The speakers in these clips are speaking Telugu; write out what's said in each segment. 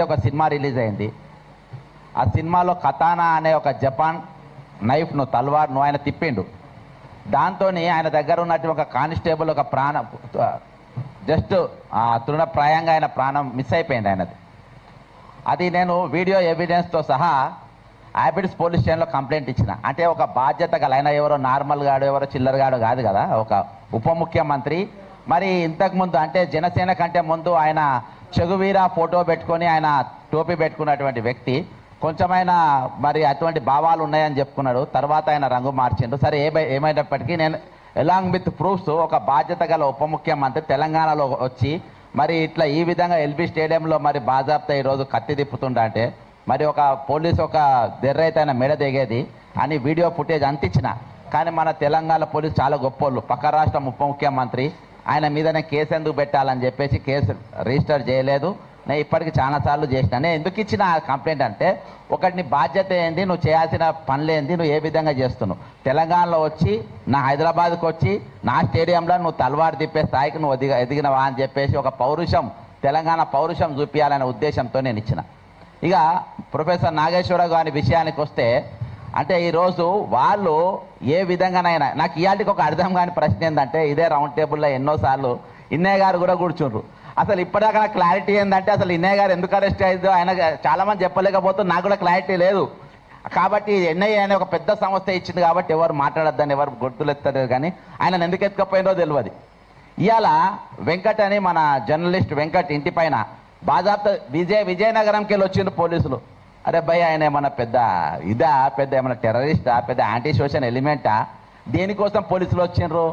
ఒక సినిమా రిలీజ్ అయింది. ఆ సినిమాలో కతానా అనే ఒక జపాన్ నైఫ్ను తల్వార్ను ఆయన తిప్పిండు. దాంతో ఆయన దగ్గర ఉన్నట్టు ఒక కానిస్టేబుల్ ఒక ప్రాణం జస్ట్ తృణప్రాయంగా ఆయన ప్రాణం మిస్ అయిపోయింది ఆయనది. అది నేను వీడియో ఎవిడెన్స్తో సహా హ్యాబిట్స్ పోలీస్ స్టేషన్లో కంప్లైంట్ ఇచ్చిన. అంటే ఒక బాధ్యత గల ఆయన ఎవరో నార్మల్ గాడు ఎవరో చిల్లరగాడు కాదు కదా, ఒక ఉప ముఖ్యమంత్రి. మరి ఇంతకుముందు అంటే జనసేన కంటే ముందు ఆయన చెగువీర ఫోటో పెట్టుకొని ఆయన టోపీ పెట్టుకున్నటువంటి వ్యక్తి. కొంచెమైనా మరి అటువంటి భావాలు ఉన్నాయని చెప్పుకున్నాడు. తర్వాత ఆయన రంగు మార్చిండు. సరే ఏమైనప్పటికీ నేను ఎలాంగ్ విత్ ప్రూఫ్స్ ఒక బాధ్యత గల ఉప ముఖ్యమంత్రి తెలంగాణలో వచ్చి మరి ఇట్లా ఈ విధంగా ఎల్బీ స్టేడియంలో మరి బాజాబ్తా ఈరోజు కత్తి తిప్పుతుండ అంటే మరి ఒక పోలీసు ఒక దెర్రైతే ఆయన మెడ దిగేది అని వీడియో ఫుటేజ్ అంతించిన. కానీ మన తెలంగాణ పోలీసు చాలా గొప్పోళ్ళు. పక్క రాష్ట్రం ఉప ముఖ్యమంత్రి ఆయన మీదనే కేసు ఎందుకు పెట్టాలని చెప్పేసి కేసు రిజిస్టర్ చేయలేదు. నేను ఇప్పటికి చాలాసార్లు చేసిన. నేను ఎందుకు ఇచ్చిన కంప్లైంట్ అంటే ఒకటి నీ బాధ్యత ఏంది, నువ్వు చేయాల్సిన పనులు ఏంది, నువ్వు ఏ విధంగా చేస్తున్నావు. తెలంగాణలో వచ్చి నా హైదరాబాద్కి వచ్చి నా స్టేడియంలో నువ్వు తలవారు తిప్పే స్థాయికి నువ్వు ఎదిగినవా అని చెప్పేసి ఒక పౌరుషం, తెలంగాణ పౌరుషం చూపించాలనే ఉద్దేశంతో నేను ఇచ్చిన. ఇక ప్రొఫెసర్ నాగేశ్వరరావు గారి విషయానికి వస్తే అంటే ఈరోజు వాళ్ళు ఏ విధంగానైనా నాకు ఇవాళకి ఒక అర్థం కాని ప్రశ్న ఏంటంటే ఇదే రౌండ్ టేబుల్లో ఎన్నోసార్లు ఇన్నయ్య గారు కూడా కూర్చుండ్రు. అసలు ఇప్పటిదాకా నాకు క్లారిటీ ఏంటంటే అసలు ఇన్నయ్య గారు ఎందుకు అరెస్ట్ అయ్యిందో ఆయన చాలామంది చెప్పలేకపోతే నాకు కూడా క్లారిటీ లేదు. కాబట్టి ఎన్ఐఏ అనే ఒక పెద్ద సంస్థ ఇచ్చింది కాబట్టి ఎవరు మాట్లాడొద్దని ఎవరు గుర్తులు ఎత్తలేదు. కానీ ఆయన ఎందుకు ఎత్తుకపోయిందో తెలియదు. ఇవాళ వెంకట్ అని మన జర్నలిస్ట్ వెంకట్ ఇంటి పైన బాజాబ్తా విజయనగరంకి వెళ్ళి వచ్చిండ్రు పోలీసులు. అరే భయ్ ఆయన ఏమన్నా పెద్ద ఇదా, పెద్ద ఏమన్నా టెర్రరిస్టా, పెద్ద యాంటీ సోషల్ ఎలిమెంటా, దేనికోసం పోలీసులు వచ్చిండ్రు?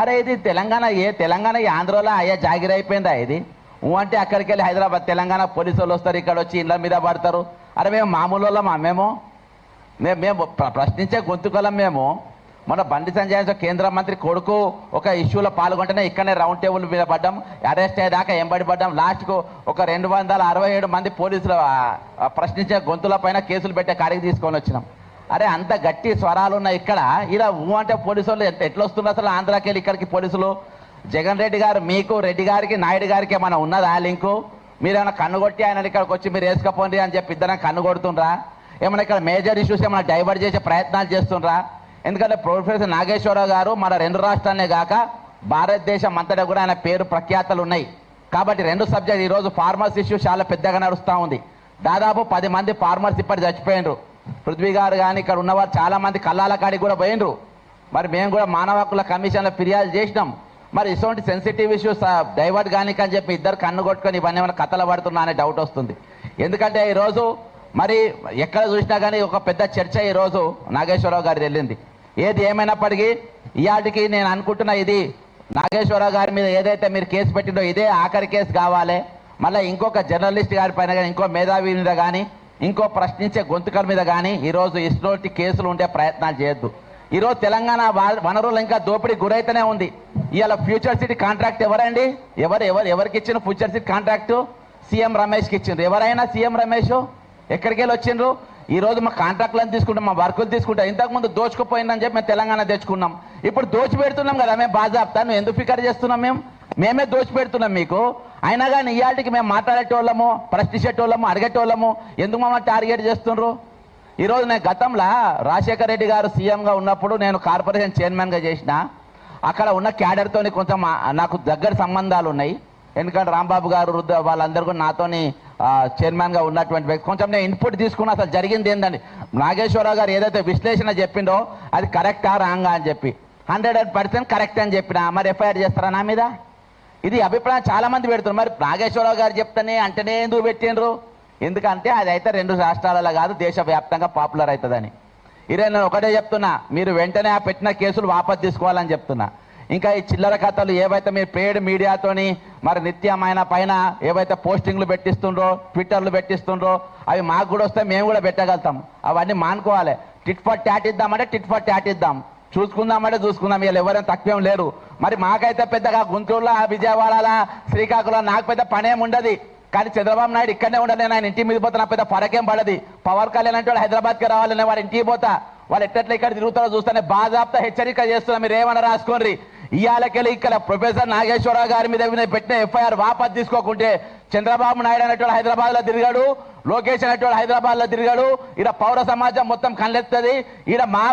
అరే ఇది తెలంగాణ ఆంధ్రలో అయ్యా జాగిరి అయిపోయిందా ఇది? అంటే అక్కడికి వెళ్ళి హైదరాబాద్ తెలంగాణ పోలీసు వాళ్ళు వస్తారు, ఇక్కడ వచ్చి ఇళ్ళ మీద పడతారు. అరే మేము మామూలు వాళ్ళమా? మేము ప్రశ్నించే గొంతుకలం. మేము మొన్న బండి సంజయ్ కేంద్ర మంత్రి కొడుకు ఒక ఇష్యూలో పాల్గొంటేనే ఇక్కడనే రౌండ్ టేబుల్ మీద పడ్డాం, అరెస్ట్ అయ్యేదాకా ఎంబడి పడ్డాం. లాస్ట్కు ఒక 267 మంది పోలీసులు ప్రశ్నించే గొంతుల పైన కేసులు పెట్టే కాడికి తీసుకొని వచ్చినాం. అరే అంత గట్టి స్వరాలు ఉన్నాయి ఇక్కడ. ఇలా అంటే పోలీసు వాళ్ళు ఎట్లా వస్తున్నారు అసలు ఆంధ్రాకి వెళ్ళి ఇక్కడికి పోలీసులు? జగన్ రెడ్డి గారు మీకు రెడ్డి గారికి నాయుడు గారికి ఏమైనా ఉన్నదా లింకు? మీరేమైనా కన్నుగొట్టి ఆయన ఇక్కడికి వచ్చి మీరు వేసుకపోండి అని చెప్పి ఇద్దరం కన్నుగొడుతుండ్రా? ఏమైనా ఇక్కడ మేజర్ ఇష్యూస్ ఏమైనా డైవర్ట్ చేసే ప్రయత్నాలు చేస్తుండ్రా? ఎందుకంటే ప్రొఫెసర్ నాగేశ్వరరావు గారు మన 2 రాష్ట్రాలనే కాక భారతదేశం అంతటా కూడా ఆయన పేరు ప్రఖ్యాతలు ఉన్నాయి. కాబట్టి 2 సబ్జెక్ట్ ఈరోజు ఫార్మర్స్ ఇష్యూ చాలా పెద్దగా నడుస్తూ ఉంది. దాదాపు 10 మంది ఫార్మర్స్ ఇప్పటి చచ్చిపోయినరు. పృథ్వీ గారు కానీ ఇక్కడ ఉన్నవారు చాలా మంది కళ్ళాల కాడికి కూడా పోయినరు. మరి మేము కూడా మానవ హక్కుల కమిషన్లో ఫిర్యాదు చేసినాం. మరి ఇటువంటి సెన్సిటివ్ ఇష్యూస్ డైవర్ట్ కానీ అని చెప్పి ఇద్దరు కన్ను కొట్టుకొని ఇవన్నీ ఏమైనా కథలు పడుతున్నా అనే డౌట్ వస్తుంది. ఎందుకంటే ఈరోజు మరి ఎక్కడ చూసినా కానీ ఒక పెద్ద చర్చ ఈరోజు నాగేశ్వరరావు గారి వెళ్ళింది. ఏది ఏమైనప్పటికీ ఇవాటికి నేను అనుకుంటున్నా ఇది నాగేశ్వరరావు గారి మీద ఏదైతే మీరు కేసు పెట్టిందో ఇదే ఆఖరి కేసు కావాలి. మళ్ళీ ఇంకొక జర్నలిస్ట్ గారి పైన కానీ ఇంకో మేధావి మీద కానీ ఇంకో ప్రశ్నించే గొంతుకల మీద కానీ ఈరోజు ఇటువంటి కేసులు ఉండే ప్రయత్నాలు చేయొద్దు. ఈరోజు తెలంగాణ వనరులు ఇంకా దోపిడీ గురైతేనే ఉంది. ఇవాళ ఫ్యూచర్ సిటీ కాంట్రాక్ట్ ఎవరండి? ఎవరికి ఇచ్చిన ఫ్యూచర్ సిటీ కాంట్రాక్టు? సీఎం రమేష్కి ఇచ్చిండ్రు. ఎవరైనా సీఎం రమేష్ ఎక్కడికి వెళ్ళి వచ్చిండ్రు? ఈరోజు మా కాంట్రాక్ట్లను తీసుకుంటాం, మా వర్కులు తీసుకుంటాం. ఇంతకుముందు దోచుకుపోయిందని చెప్పి మేము తెలంగాణ తెచ్చుకున్నాం. ఇప్పుడు దోచి పెడుతున్నాం కదా మేము బాజాబ్తా. నువ్వు ఎందుకు ఫికర్ చేస్తున్నాం? మేమే దోచి పెడుతున్నాం మీకు. అయినా కానీ ఇవాళకి మేము మాట్లాడేటోళ్ళము, ప్రశ్నించేటోళ్ళము, అడిగేటోళ్ళము ఎందుకు మమ్మల్ని టార్గెట్ చేస్తుండ్రు? ఈరోజు నేను గతంలో రాజశేఖర రెడ్డి గారు సీఎంగా ఉన్నప్పుడు నేను కార్పొరేషన్ చైర్మన్గా చేసిన. అక్కడ ఉన్న క్యాడర్తో కొంచెం నాకు దగ్గర సంబంధాలు ఉన్నాయి. ఎందుకంటే రాంబాబు గారు వాళ్ళందరూ కూడా నాతోని చైర్మన్గా ఉన్నటువంటి వ్యక్తి. కొంచెం నేను ఇన్పుట్ తీసుకున్నా అసలు జరిగింది ఏంటండి. నాగేశ్వరరావు గారు ఏదైతే విశ్లేషణ చెప్పిండో అది కరెక్టా రాంగా అని చెప్పి 100% కరెక్ట్ అని చెప్పిన. మరి ఎఫ్ఐఆర్ చేస్తారా నా మీద? ఇది అభిప్రాయం చాలా మంది పెడుతున్నారు. మరి నాగేశ్వరరావు గారు చెప్తానే అంటేనే ఎందుకు పెట్టిండ్రు? ఎందుకంటే అది అయితే 2 రాష్ట్రాలలో కాదు దేశవ్యాప్తంగా పాపులర్ అవుతుందని. ఇదే నేను ఒకటే చెప్తున్నా, మీరు వెంటనే ఆ పెట్టిన కేసులు వాపసు తీసుకోవాలని చెప్తున్నా. ఇంకా ఈ చిల్లర కథలు ఏవైతే మీరు పేడ్ మీడియాతోని మరి నిత్యమైన పైన ఏవైతే పోస్టింగ్లు పెట్టిస్తుండ్రో, ట్విట్టర్లు పెట్టిస్తుండ్రో అవి మాకు కూడా వస్తే మేము కూడా పెట్టగలుగుతాం. అవన్నీ మానుకోవాలి. టిట్ ఫర్ ట్యాట్ ఇద్దామంటే టిట్ ఫర్ ట్యాట్ ఇద్దాం, చూసుకుందామంటే చూసుకుందాం. వీళ్ళు ఎవరైనా తక్కువేం లేరు. మరి మాకైతే పెద్దగా గుంటూరులో, విజయవాడలో, శ్రీకాకుళం నాకు పెద్ద పనేం ఉండదు. కానీ చంద్రబాబు నాయుడు ఇక్కడనే ఉండదు. నేను ఆయన ఇంటికి మీద పోతా, నాకు పెద్ద ఫరకేం పడది. పవన్ కళ్యాణ్ అంటే వాళ్ళు హైదరాబాద్కి రావాలని వాడు ఇంటికి పోతా, వాళ్ళు ఎట్లా ఇక్కడ తిరుగుతారో చూస్తానే బాజాబ్తా హెచ్చరిక చేస్తున్నా. మీరు ఏమన్నా రాసుకోండి. ఇవాళకెళ్ళి ఇక్కడ ప్రొఫెసర్ నాగేశ్వరరావు గారి మీద పెట్టిన ఎఫ్ఐఆర్ వాపస్ తీసుకోకుంటే చంద్రబాబు నాయుడు అనేటువంటి హైదరాబాద్ లో తిరిగాడు, లోకేష్ అనేటువంటి హైదరాబాద్ లో తిరిగాడు. ఈడ పౌర సమాజం మొత్తం కళ్ళెత్తది. ఈడ మా